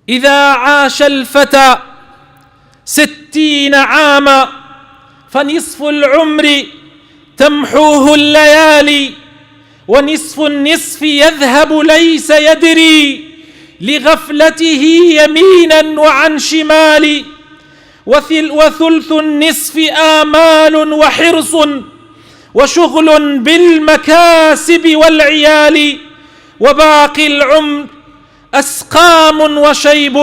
إذا عاش الفتى 60 عاما فنصف العمر تمحوه الليالي، ونصف النصف يذهب ليس يدري لغفلته يمينا وعن شمال، وثلث النصف آمال وحرص وشغل بالمكاسب والعيال، وباقي العمر أسقام وشيب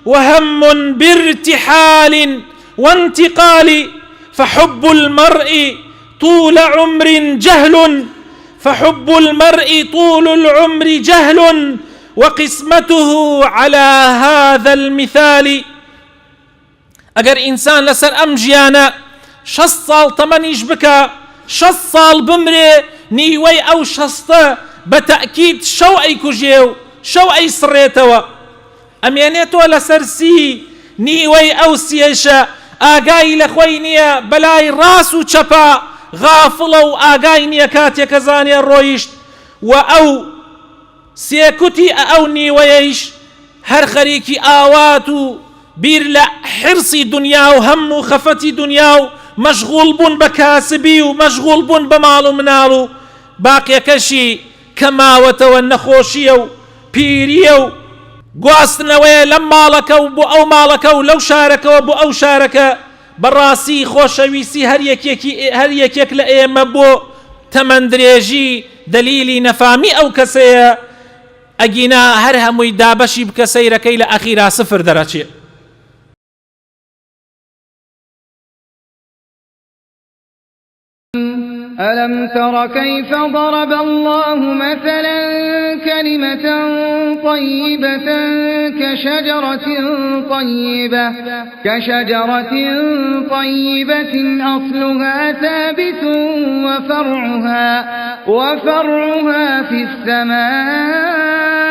وهم بارتحال وانتقال. فحب المرء طول عمر جهل، فحب المرء طول العمر جهل، وقسمته على هذا المثال. اگر انسان لسر ام جیانا 60 ساڵ تەمەنیش بکە، 60 ساڵ بمرێ، نیوەی ئەو 60 بەتەئکید شەو ئەیکوژێ و شەو ئەیسڕێتەوە. ئەمێنێتەوە لەسەر سی، نیوەی ئەو سیێشە ئاگای لە خۆی نییە، بەلای ڕاست و چەپا غافڵە و ئاگای نییە کاتێکە زانێ ڕۆیشت، و ئەو سێکوتی ئەو نیوەیەیش هەر خەریکی ئاوات و بیر لە حرسی دنیا و هەم و خەفەتی دنیا و مەشغوڵ بوون بە کاسبی و مەشغوڵ بوون بە ماڵ و مناڵ، و باقیەکەشی کە ماوەتەوە نەخۆشیە و پیریە و گواستنەوەیە لەم ماڵەکە و بۆ ئەو ماڵەکە و لەو شارەکەەوە بۆ ئەو شارەکە. بەڕاستی خۆشەویستی هەر یەکێک لە ئێمە بۆ تەمەندرێژی دلیلی نەفامی ئەو کەسەیە، ئەگینا هەر هەمووی دابەشی بکە سەیرەکەی لە ئەخیرا سفر دەرەچێت. ألم تر كيف ضرب الله مثلا كلمة طيبة كشجرة طيبة أصلها ثابت وفرعها في السماء